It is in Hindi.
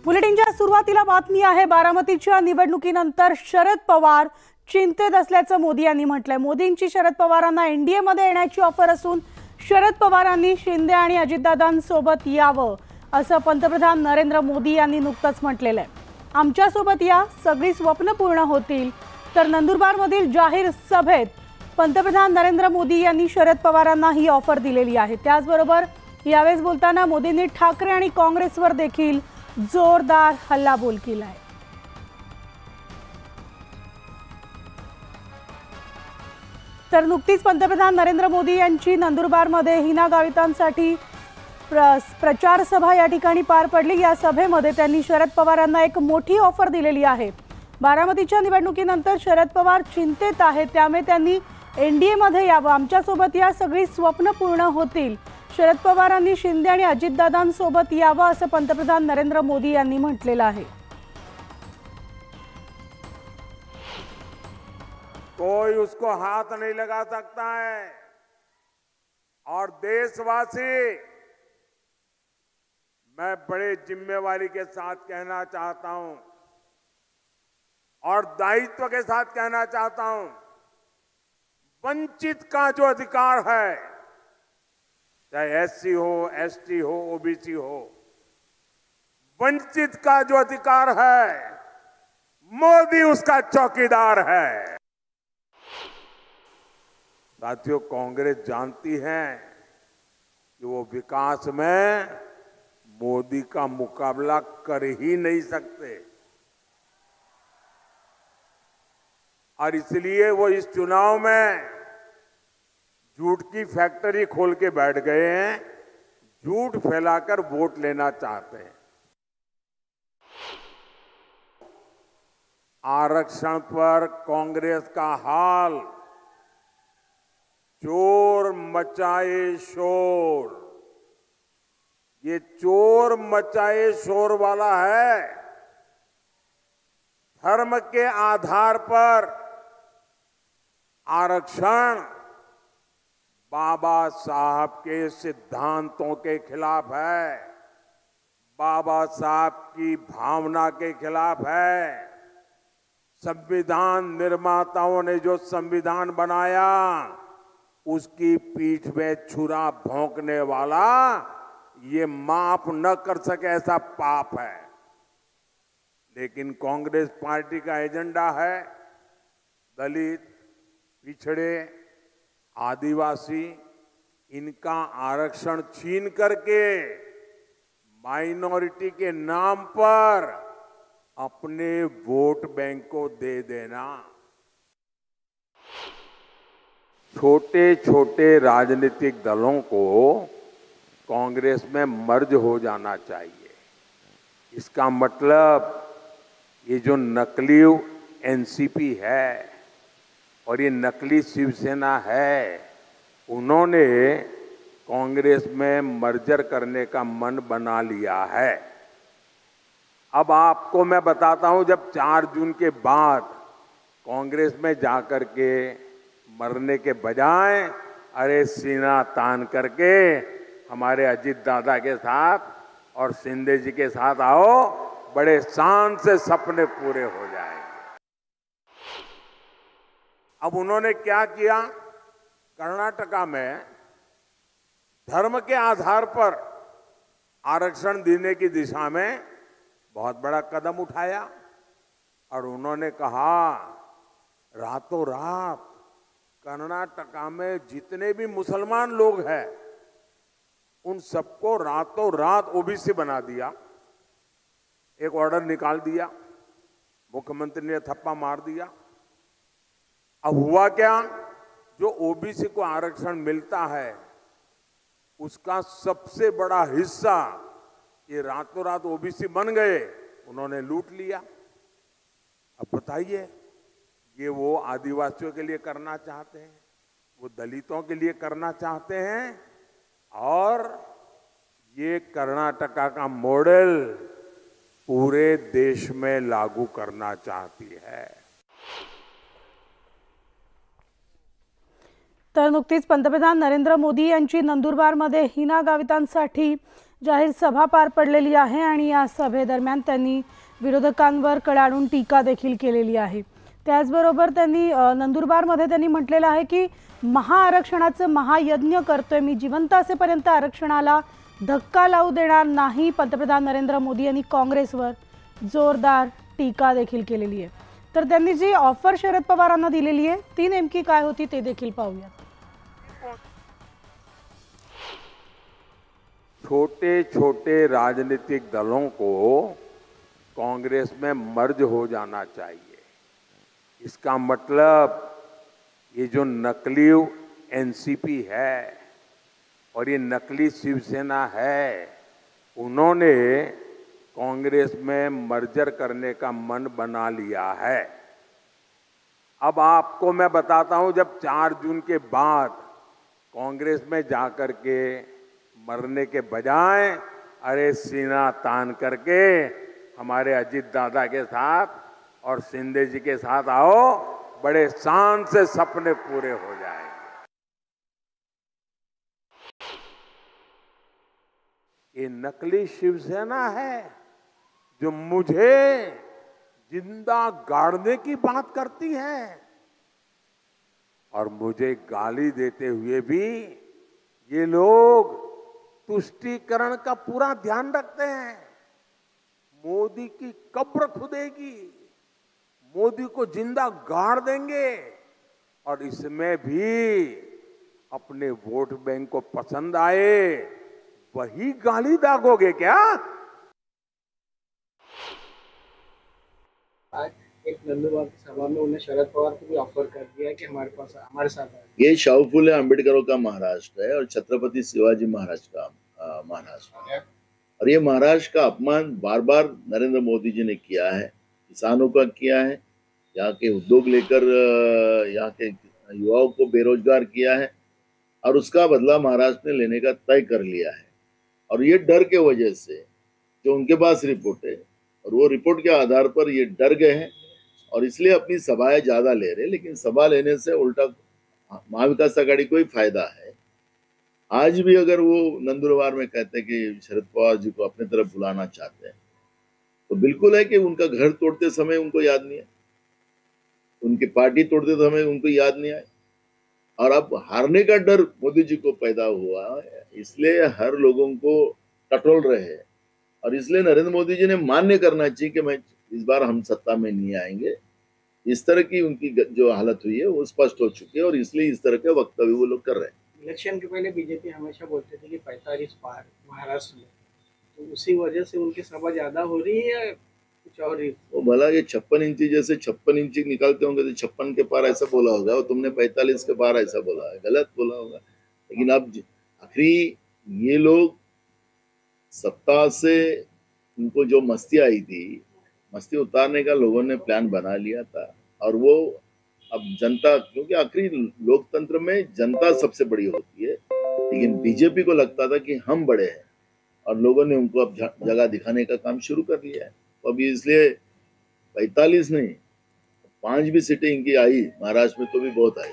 बुलेटिनच्या सुरुवातीला बातमी आहे। बारामतीच्या निवडणुकीनंतर शरद पवार चिंतेत असल्याचं मोदी यांनी म्हटलंय। मोदींची शरद पवारांना एनडीए मध्ये येण्याची ऑफर असून शरद पवारांनी शिंदे आणि अजितदादांसोबत यावं असं पंतप्रधान नरेंद्र मोदी यांनी नुकतंच म्हटलेलं आहे। आमच्यासोबत या, सगळी स्वप्न पूर्ण होतील। तर नंदुरबारमधील जाहीर सभेत पंतप्रधान नरेंद्र मोदी यांनी शरद पवारांना ही ऑफर दिलेली आहे। त्याचबरोबर यावेळेस बोलताना मोदींनी ठाकरे आणि काँग्रेसवर देखील जोरदार हल्लाबोल केलाय। तर नुकतीच पंतप्रधान नरेंद्र मोदी यांची नंदुरबारमध्ये हिना गावितांसाठी प्रचार सभा या ठिकाणी पार पडली। या सभेमध्ये त्यांनी शरद पवारांना एक मोठी ऑफर दिलेली आहे। बारामतीच्या निवडणुकीनंतर शरद पवार चिंतेत आहेत, त्यामुळे त्यांनी एनडीए मध्ये यावं, आमच्यासोबत या, सगळी स्वप्न पूर्ण होतील। शरद पवारांनी शिंदे आणि अजितदादांसोबत यावं असं पंतप्रधान नरेंद्र मोदी यांनी म्हटलेलं आहे। कोई उसको हाथ नहीं लगा सकता है और देशवासी, मैं बड़े जिम्मेवारी के साथ कहना चाहता हूं और दायित्व के साथ कहना चाहता हूं, वंचित का जो अधिकार है, चाहे एससी हो, एसटी हो, ओबीसी हो, वंचित का जो अधिकार है, मोदी उसका चौकीदार है। साथियों, कांग्रेस जानती है कि वो विकास में मोदी का मुकाबला कर ही नहीं सकते और इसलिए वो इस चुनाव में झूठ की फैक्ट्री खोल के बैठ गए हैं, झूठ फैलाकर वोट लेना चाहते हैं। आरक्षण पर कांग्रेस का हाल चोर मचाए शोर, ये चोर मचाए शोर वाला है। धर्म के आधार पर आरक्षण बाबा साहब के सिद्धांतों के खिलाफ है, बाबा साहब की भावना के खिलाफ है। संविधान निर्माताओं ने जो संविधान बनाया, उसकी पीठ में छुरा भोंकने वाला ये माफ न कर सके, ऐसा पाप है। लेकिन कांग्रेस पार्टी का एजेंडा है दलित, पिछड़े, आदिवासी, इनका आरक्षण छीन करके माइनॉरिटी के नाम पर अपने वोट बैंक को दे देना। छोटे छोटे राजनीतिक दलों को कांग्रेस में मर्ज हो जाना चाहिए। इसका मतलब ये जो नकली एनसीपी है और ये नकली शिवसेना है, उन्होंने कांग्रेस में मर्जर करने का मन बना लिया है। अब आपको मैं बताता हूं, जब 4 जून के बाद कांग्रेस में जाकर के मरने के बजाय अरे सीना तान करके हमारे अजित दादा के साथ और शिंदे जी के साथ आओ, बड़े शान से सपने पूरे हो जाएंगे। अब उन्होंने क्या किया, कर्नाटका में धर्म के आधार पर आरक्षण देने की दिशा में बहुत बड़ा कदम उठाया और उन्होंने कहा रातों रात कर्नाटका में जितने भी मुसलमान लोग हैं उन सबको रातों रात ओबीसी बना दिया। एक ऑर्डर निकाल दिया, मुख्यमंत्री ने थप्पा मार दिया। अब हुआ क्या, जो ओबीसी को आरक्षण मिलता है उसका सबसे बड़ा हिस्सा ये रातों रात ओबीसी बन गए, उन्होंने लूट लिया। अब बताइए, ये वो आदिवासियों के लिए करना चाहते हैं, वो दलितों के लिए करना चाहते हैं और ये कर्नाटका का मॉडल पूरे देश में लागू करना चाहती है। तर नुकतीच पंतप्रधान नरेंद्र मोदी यांची नंदुरबारमध्ये हिना गावितांसाठी जाहीर सभा पार पडलेली आहे आणि या सभेदरम्यान त्यांनी विरोधकांवर कडाडून टीका देखील केलेली आहे। त्याचबरोबर त्यांनी नंदुरबारमध्ये त्यांनी म्हटलेलं आहे की महाआरक्षणाचं महायज्ञ करतोय मी, जिवंत असेपर्यंत आरक्षणाला धक्का लावू देणार नाही। पंतप्रधान नरेंद्र मोदी यांनी काँग्रेसवर जोरदार टीका देखील केलेली आहे। तर त्यांनी जी ऑफर शरद पवारांना दिलेली आहे ती नेमकी काय होती ते देखील पाहूया। छोटे छोटे राजनीतिक दलों को कांग्रेस में मर्ज हो जाना चाहिए। इसका मतलब ये जो नकली एनसीपी है और ये नकली शिवसेना है, उन्होंने कांग्रेस में मर्जर करने का मन बना लिया है। अब आपको मैं बताता हूं, जब 4 जून के बाद कांग्रेस में जाकर के मरने के बजाय अरे सीना तान करके हमारे अजीत दादा के साथ और शिंदे जी के साथ आओ, बड़े शान से सपने पूरे हो जाएंगे। ये नकली शिवसेना है जो मुझे जिंदा गाड़ने की बात करती है और मुझे गाली देते हुए भी ये लोग तुष्टीकरण का पूरा ध्यान रखते हैं। मोदी की कब्र खुदेगी, मोदी को जिंदा गाड़ देंगे और इसमें भी अपने वोट बैंक को पसंद आए वही गाली दागोगे क्या? आज एक नंदुरबार की सभा में उन्हें शरद पवार को भी ऑफर कर दिया कि हमारे साथ आए। ये शाहू फुले अम्बेडकरों का महाराष्ट्र है और छत्रपति शिवाजी महाराज का महाराष्ट्र है। और ये महाराष्ट्र का अपमान बार बार नरेंद्र मोदी जी ने किया है, किसानों का किया है, यहाँ के उद्योग लेकर यहाँ के युवाओं को बेरोजगार किया है और उसका बदला महाराष्ट्र ने लेने का तय कर लिया है। और ये डर के वजह से जो उनके पास रिपोर्ट है और वो रिपोर्ट के आधार पर ये डर गए हैं और इसलिए अपनी सभाएं ज्यादा ले रहे हैं। लेकिन सभा लेने से उल्टा महाविकास आघाड़ी को ही फायदा है। आज भी अगर वो नंदुरबार में कहते हैं कि शरद पवार जी को अपने तरफ बुलाना चाहते हैं तो बिल्कुल है कि उनका घर तोड़ते समय उनको याद नहीं है, उनकी पार्टी तोड़ते समय उनको याद नहीं आए और अब हारने का डर मोदी जी को पैदा हुआ है, इसलिए हर लोगों को टटोल रहे हैं। और इसलिए नरेंद्र मोदी जी ने मान्य करना चाहिए कि मैं इस बार हम सत्ता में नहीं आएंगे। इस तरह की उनकी जो हालत हुई है वो स्पष्ट हो चुकी है और इसलिए इस तरह के वक्तव्य वो लोग कर रहे हैं। इलेक्शन के पहले बीजेपी हमेशा बोलते थे कि 45 पार महाराष्ट्र में, तो उसी वजह से उनकी सभा ज्यादा हो रही है या कुछ और ही? वो भला ये 56 इंची जैसे 56 इंची निकालते होंगे तो 56 के पार ऐसा बोला होगा और तुमने 45 के पार ऐसा बोला है, गलत बोला होगा। लेकिन अब आखिरी ये लोग सत्ता से उनको जो मस्ती आई थी, मस्ती उतारने का लोगों ने प्लान बना लिया था और वो अब जनता, क्योंकि आखिरी लोकतंत्र में जनता सबसे बड़ी होती है, लेकिन बीजेपी को लगता था कि हम बड़े हैं और लोगों ने उनको अब जगह दिखाने का काम शुरू कर लिया है। तो अभी इसलिए 45 नहीं 5 भी सीटें इनकी आई महाराष्ट्र में तो भी बहुत आई।